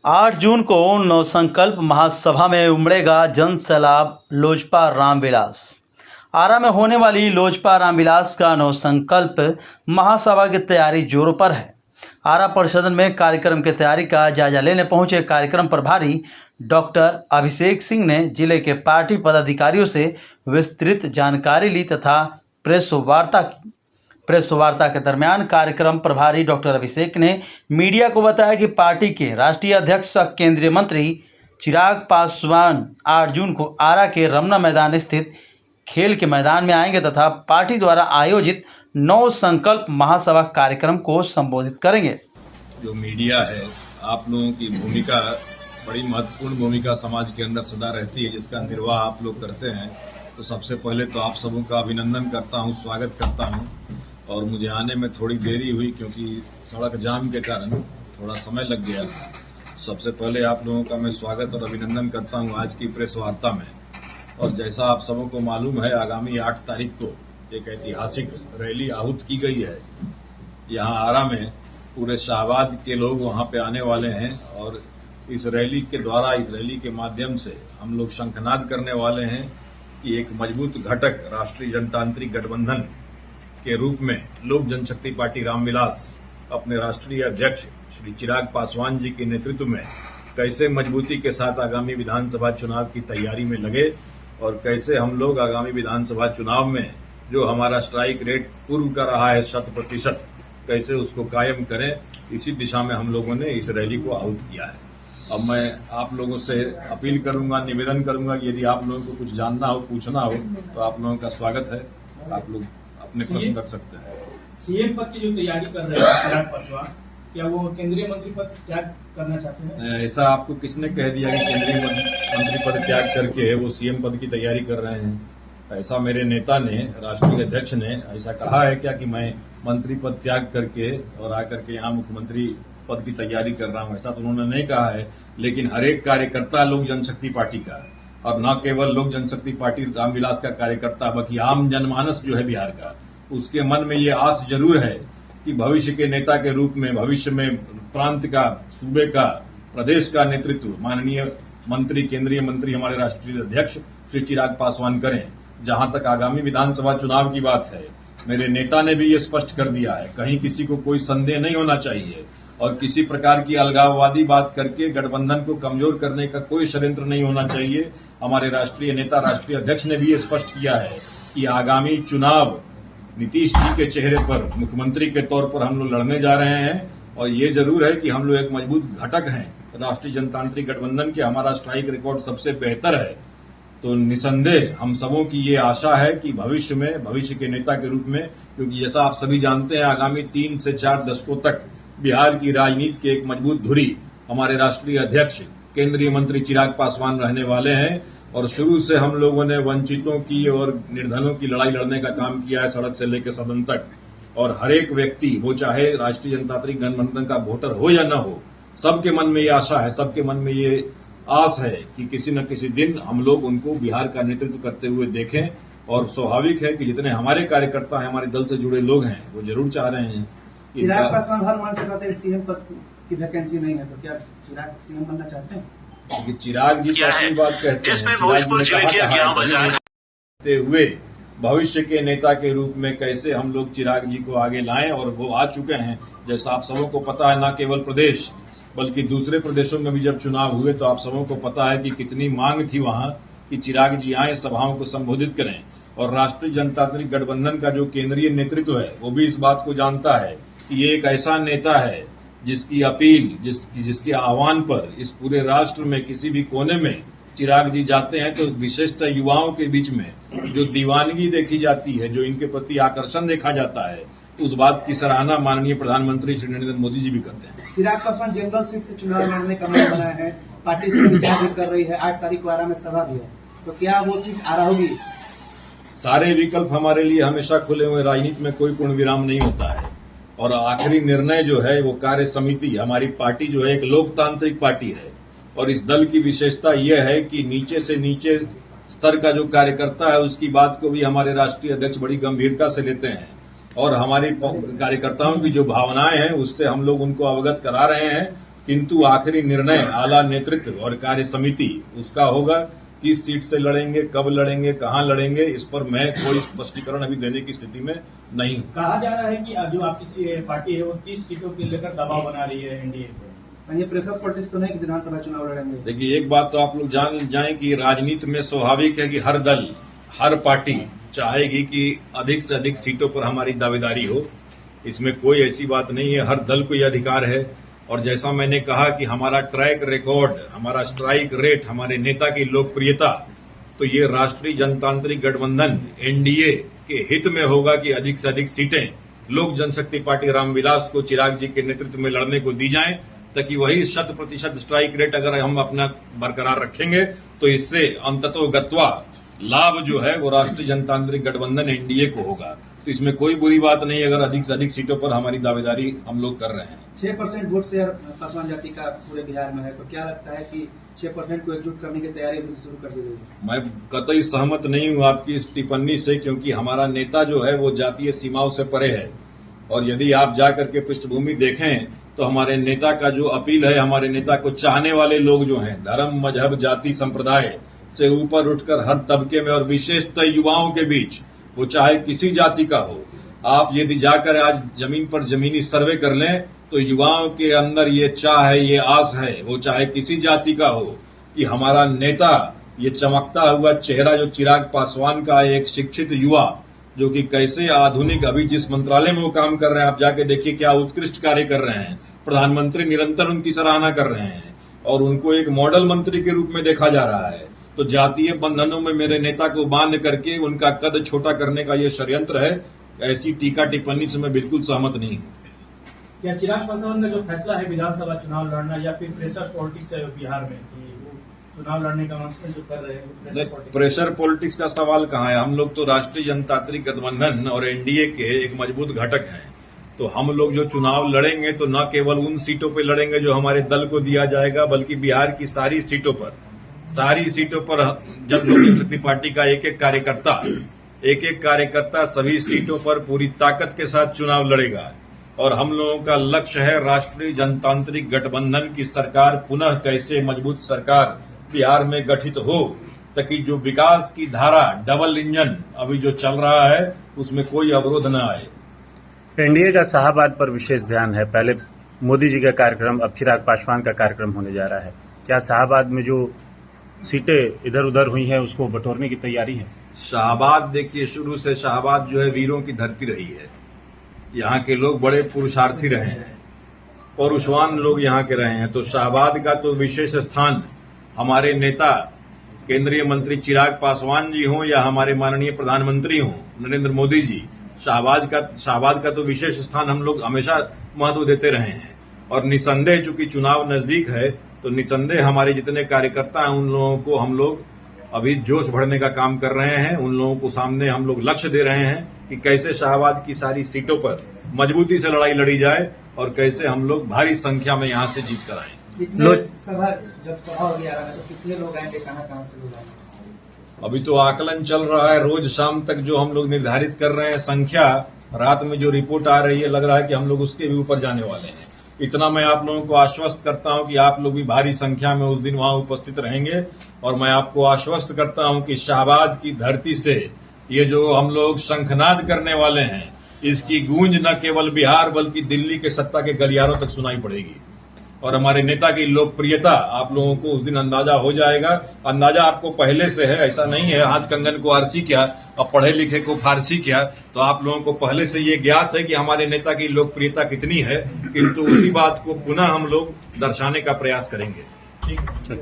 8 जून को नवसंकल्प महासभा में उमड़ेगा जन सैलाब। लोजपा रामविलास। आरा में होने वाली लोजपा रामविलास का नवसंकल्प महासभा की तैयारी जोरों पर है। आरा परिषद में कार्यक्रम की तैयारी का जायजा लेने पहुंचे कार्यक्रम प्रभारी डॉक्टर अभिषेक सिंह ने जिले के पार्टी पदाधिकारियों से विस्तृत जानकारी ली तथा प्रेस वार्ता के दरमियान कार्यक्रम प्रभारी डॉक्टर अभिषेक ने मीडिया को बताया कि पार्टी के राष्ट्रीय अध्यक्ष केंद्रीय मंत्री चिराग पासवान 8 जून को आरा के रमना मैदान स्थित खेल के मैदान में आएंगे तथा पार्टी द्वारा आयोजित नव संकल्प महासभा कार्यक्रम को संबोधित करेंगे। जो मीडिया है, आप लोगों की भूमिका बड़ी महत्वपूर्ण भूमिका समाज के अंदर सदा रहती है, जिसका निर्वाह आप लोग करते हैं। तो सबसे पहले तो आप सबों का अभिनंदन करता हूं, स्वागत करता हूं। और मुझे आने में थोड़ी देरी हुई क्योंकि सड़क जाम के कारण थोड़ा समय लग गया। सबसे पहले आप लोगों का मैं स्वागत और अभिनंदन करता हूं आज की प्रेस वार्ता में। और जैसा आप सबों को मालूम है, आगामी 8 तारीख को एक ऐतिहासिक रैली आहूत की गई है। यहाँ आरा में पूरे शाहबाद के लोग वहाँ पे आने वाले हैं और इस रैली के द्वारा, इस रैली के माध्यम से हम लोग शंखनाद करने वाले हैं कि एक मजबूत घटक राष्ट्रीय जनतांत्रिक गठबंधन के रूप में लोक जनशक्ति पार्टी रामविलास अपने राष्ट्रीय अध्यक्ष श्री चिराग पासवान जी के नेतृत्व में कैसे मजबूती के साथ आगामी विधानसभा चुनाव की तैयारी में लगे और कैसे हम लोग आगामी विधानसभा चुनाव में जो हमारा स्ट्राइक रेट पूर्व का रहा है 100%, कैसे उसको कायम करें, इसी दिशा में हम लोगों ने इस रैली को आहूत किया है। अब मैं आप लोगों से अपील करूंगा, निवेदन करूंगा कि यदि आप लोगों को कुछ जानना हो, पूछना हो तो आप लोगों का स्वागत है। आप लोग अपने प्रश्न रख सकते हैं। सीएम पद की जो तैयारी कर रहे हैं चिराग पासवान, क्या वो केंद्रीय मंत्री पद त्याग करना चाहते हैं? ऐसा आपको किसने कह दिया कि केंद्रीय मंत्री पद त्याग करके वो सीएम पद की तैयारी कर रहे हैं? ऐसा मेरे नेता ने, राष्ट्रीय अध्यक्ष ने ऐसा कहा है क्या कि मैं मंत्री पद त्याग करके और आकर के यहाँ मुख्यमंत्री पद की तैयारी कर रहा हूँ? ऐसा तो उन्होंने नहीं कहा है। लेकिन हर एक कार्यकर्ता लोक जनशक्ति पार्टी का, और न केवल लोक जनशक्ति पार्टी रामविलास का कार्यकर्ता, बल्कि आम जनमानस जो है बिहार का, उसके मन में ये आस जरूर है कि भविष्य के नेता के रूप में, भविष्य में प्रांत का, सूबे का, प्रदेश का नेतृत्व माननीय मंत्री, केंद्रीय मंत्री, हमारे राष्ट्रीय अध्यक्ष श्री चिराग पासवान करें। जहां तक आगामी विधानसभा चुनाव की बात है, मेरे नेता ने भी ये स्पष्ट कर दिया है, कहीं किसी को कोई संदेह नहीं होना चाहिए और किसी प्रकार की अलगाववादी बात करके गठबंधन को कमजोर करने का कोई षड्यंत्र नहीं होना चाहिए। हमारे राष्ट्रीय नेता, राष्ट्रीय अध्यक्ष ने भी ये स्पष्ट किया है कि आगामी चुनाव नीतीश जी के चेहरे पर मुख्यमंत्री के तौर पर हम लोग लड़ने जा रहे हैं। और ये जरूर है कि हम लोग एक मजबूत घटक हैं राष्ट्रीय जनतांत्रिक गठबंधन के, हमारा स्ट्राइक रिकॉर्ड सबसे बेहतर है। तो निसंदेह हम सबों की ये आशा है कि भविष्य में, भविष्य के नेता के रूप में, क्योंकि जैसा आप सभी जानते हैं, आगामी 3 से 4 दशकों तक बिहार की राजनीति के एक मजबूत धुरी हमारे राष्ट्रीय अध्यक्ष केंद्रीय मंत्री चिराग पासवान रहने वाले हैं। और शुरू से हम लोगों ने वंचितों की और निर्धनों की लड़ाई लड़ने का काम किया है, सड़क से लेकर सदन तक। और हर एक व्यक्ति, वो चाहे राष्ट्रीय जनतांत्रिक गठबंधन का वोटर हो या न हो, सबके मन में ये आशा है, सबके मन में ये आस है कि किसी न किसी दिन हम लोग उनको बिहार का नेतृत्व करते हुए देखें। और स्वाभाविक है कि जितने हमारे कार्यकर्ता हैं, हमारे दल से जुड़े लोग हैं, वो जरूर चाह रहे हैं। चिराग पासवान हर मान से कहते हैं सीएम पद की वैकेंसी नहीं है, तो क्या चिराग सीएम बनना चाहते हैं? कि चिराग जी तो अपनी बात कहते हैं, चिराग जी हुए भविष्य के नेता के रूप में कैसे हम लोग चिराग जी को आगे लाएं, और वो आ चुके हैं। जैसा आप सबों को पता है, न केवल प्रदेश बल्कि दूसरे प्रदेशों में भी जब चुनाव हुए तो आप सबों को पता है कि कितनी मांग थी वहां कि चिराग जी आए, सभाओं को संबोधित करें। और राष्ट्रीय जनतांत्रिक गठबंधन का जो केंद्रीय नेतृत्व है, वो भी इस बात को जानता है कि ये एक ऐसा नेता है जिसकी अपील, जिसके आह्वान पर इस पूरे राष्ट्र में किसी भी कोने में चिराग जी जाते हैं तो विशेषतः युवाओं के बीच में जो दीवानगी देखी जाती है, जो इनके प्रति आकर्षण देखा जाता है, उस बात की सराहना माननीय प्रधानमंत्री श्री नरेंद्र मोदी जी भी करते हैं। चिराग पासवान जनरल सीट से चुनाव लड़ने का मन बनाया है, पार्टी से विचार भी कर रही है, 8 तारीख को आरा में सभा भी है, तो क्या वो सीट आरा होगी? सारे विकल्प हमारे लिए हमेशा खुले हुए, राजनीति में कोई पूर्ण विराम नहीं होता है। और आखिरी निर्णय जो है वो कार्य समिति, हमारी पार्टी जो है एक लोकतांत्रिक पार्टी है और इस दल की विशेषता यह है कि नीचे से नीचे स्तर का जो कार्यकर्ता है उसकी बात को भी हमारे राष्ट्रीय अध्यक्ष बड़ी गंभीरता से लेते हैं। और हमारे कार्यकर्ताओं की जो भावनाएं हैं उससे हम लोग उनको अवगत करा रहे हैं किंतु आखिरी निर्णय आला नेतृत्व और कार्य समिति उसका होगा। किस सीट से लड़ेंगे, कब लड़ेंगे, कहां लड़ेंगे, इस पर मैं कोई स्पष्टीकरण अभी देने की स्थिति में नहीं हूं। कहा जा रहा है कि जो आपकी पार्टी है वो 30 सीटों के लेकर दबाव बना रही है एनडीए को। ये प्रेशर पॉलिटिक्स तो नहीं कि विधानसभा चुनाव लड़ेंगे। देखिए, एक बात तो आप लोग जान जाएं कि राजनीति में स्वाभाविक है कि हर दल, हर पार्टी चाहेगी कि अधिक से अधिक सीटों पर हमारी दावेदारी हो। इसमें कोई ऐसी बात नहीं है, हर दल को यह अधिकार है। और जैसा मैंने कहा कि हमारा ट्रैक रिकॉर्ड, हमारा स्ट्राइक रेट, हमारे नेता की लोकप्रियता, तो ये राष्ट्रीय जनतांत्रिक गठबंधन एनडीए के हित में होगा कि अधिक से अधिक सीटें लोक जनशक्ति पार्टी रामविलास को, चिराग जी के नेतृत्व में लड़ने को दी जाएं, ताकि वही 100% स्ट्राइक रेट अगर हम अपना बरकरार रखेंगे तो इससे अंततोगत्वा लाभ जो है वो राष्ट्रीय जनतांत्रिक गठबंधन एनडीए को होगा। तो इसमें कोई बुरी बात नहीं अगर अधिक से अधिक सीटों पर हमारी दावेदारी हम लोग कर रहे हैं। 6% वोट शेयर पासवान जाति का पूरे बिहार में है, तो क्या लगता है कि 6% को एकजुट करने की तैयारी अभी से शुरू कर दी गई है? मैं कतई सहमत नहीं हूं आपकी इस टिप्पणी से, क्योंकि हमारा नेता जो है वो जातीय सीमाओं से परे है। और यदि आप जाकर के पृष्ठभूमि देखें तो हमारे नेता का जो अपील है, हमारे नेता को चाहने वाले लोग जो हैं, धर्म, मजहब, जाति, संप्रदाय से ऊपर उठकर हर तबके में और विशेषतः युवाओं के बीच, वो चाहे किसी जाति का हो, आप यदि जाकर आज जमीन पर जमीनी सर्वे कर लें तो युवाओं के अंदर ये चाह है, ये आस है, वो चाहे किसी जाति का हो, कि हमारा नेता, ये चमकता हुआ चेहरा जो चिराग पासवान का, एक शिक्षित युवा जो कि कैसे आधुनिक, अभी जिस मंत्रालय में वो काम कर रहे हैं, आप जाके देखिए क्या उत्कृष्ट कार्य कर रहे हैं। प्रधानमंत्री निरंतर उनकी सराहना कर रहे हैं और उनको एक मॉडल मंत्री के रूप में देखा जा रहा है। तो जातीय बंधनों में मेरे नेता को बांध करके उनका कद छोटा करने का ये षड्यंत्र है। ऐसी टीका टिप्पणी से मैं बिल्कुल सहमत नहीं हूं। क्या चिराग पासवान का जो फैसला है विधानसभा चुनाव लड़ना, या फिर प्रेशर पॉलिटिक्स है बिहार में कि वो चुनाव लड़ने का मंशा जो कर रहे हैं? प्रेशर पॉलिटिक्स का सवाल कहाँ है। हम लोग तो राष्ट्रीय जनतांत्रिक गठबंधन और एनडीए के एक मजबूत घटक हैं। तो हम लोग जो चुनाव लड़ेंगे तो न केवल उन सीटों पर लड़ेंगे जो हमारे दल को दिया जाएगा, बल्कि बिहार की सारी सीटों पर जब लोक जनशक्ति पार्टी का एक एक कार्यकर्ता सभी सीटों पर पूरी ताकत के साथ चुनाव लड़ेगा। और हम लोगों का लक्ष्य है राष्ट्रीय जनतांत्रिक गठबंधन की सरकार पुनः कैसे मजबूत सरकार बिहार में गठित हो, ताकि जो विकास की धारा, डबल इंजन अभी जो चल रहा है, उसमें कोई अवरोध न आए। एनडीए का शाहबाद पर विशेष ध्यान है। पहले मोदी जी का कार्यक्रम, अब चिराग पासवान का कार्यक्रम होने जा रहा है। क्या शाहबाद में जो सीटें इधर उधर हुई हैं उसको बटोरने की तैयारी है? शाहबाद, देखिए, शुरू से शाहबाद जो है वीरों की धरती रही है। यहाँ के लोग बड़े पुरुषार्थी रहे हैं, पौरुषवान लोग यहाँ के रहे हैं। तो शाहबाद का तो विशेष स्थान हमारे नेता केंद्रीय मंत्री चिराग पासवान जी हों या हमारे माननीय प्रधानमंत्री हों नरेंद्र मोदी जी, शाहबाद का तो विशेष स्थान हम लोग हमेशा महत्व देते रहे हैं। और निसंदेह चूंकि चुनाव नजदीक है तो निसंदेह हमारे जितने कार्यकर्ता हैं उन लोगों को हम लोग अभी जोश भरने का काम कर रहे हैं। उन लोगों को सामने हम लोग लक्ष्य दे रहे हैं कि कैसे शाहबाद की सारी सीटों पर मजबूती से लड़ाई लड़ी जाए और कैसे हम लोग भारी संख्या में यहाँ से जीत कर आए। जब सभा हो गया तो कितने लोग आएंगे, कहाँ से लोग आएंगे? अभी तो आकलन चल रहा है। रोज शाम तक जो हम लोग निर्धारित कर रहे हैं संख्या, रात में जो रिपोर्ट आ रही है, लग रहा है कि हम लोग उसके भी ऊपर जाने वाले हैं। इतना मैं आप लोगों को आश्वस्त करता हूं कि आप लोग भी भारी संख्या में उस दिन वहां उपस्थित रहेंगे। और मैं आपको आश्वस्त करता हूं कि शाहबाद की धरती से ये जो हम लोग शंखनाद करने वाले हैं, इसकी गूंज न केवल बिहार बल्कि दिल्ली के सत्ता के गलियारों तक सुनाई पड़ेगी। और हमारे नेता की लोकप्रियता आप लोगों को उस दिन अंदाजा हो जाएगा। अंदाजा आपको पहले से है, ऐसा नहीं है हाथ कंगन को आरसी क्या और पढ़े लिखे को फारसी क्या। तो आप लोगों को पहले से ये ज्ञात है कि हमारे नेता की लोकप्रियता कितनी है, किंतु उसी बात को पुनः हम लोग दर्शाने का प्रयास करेंगे। ठीक है।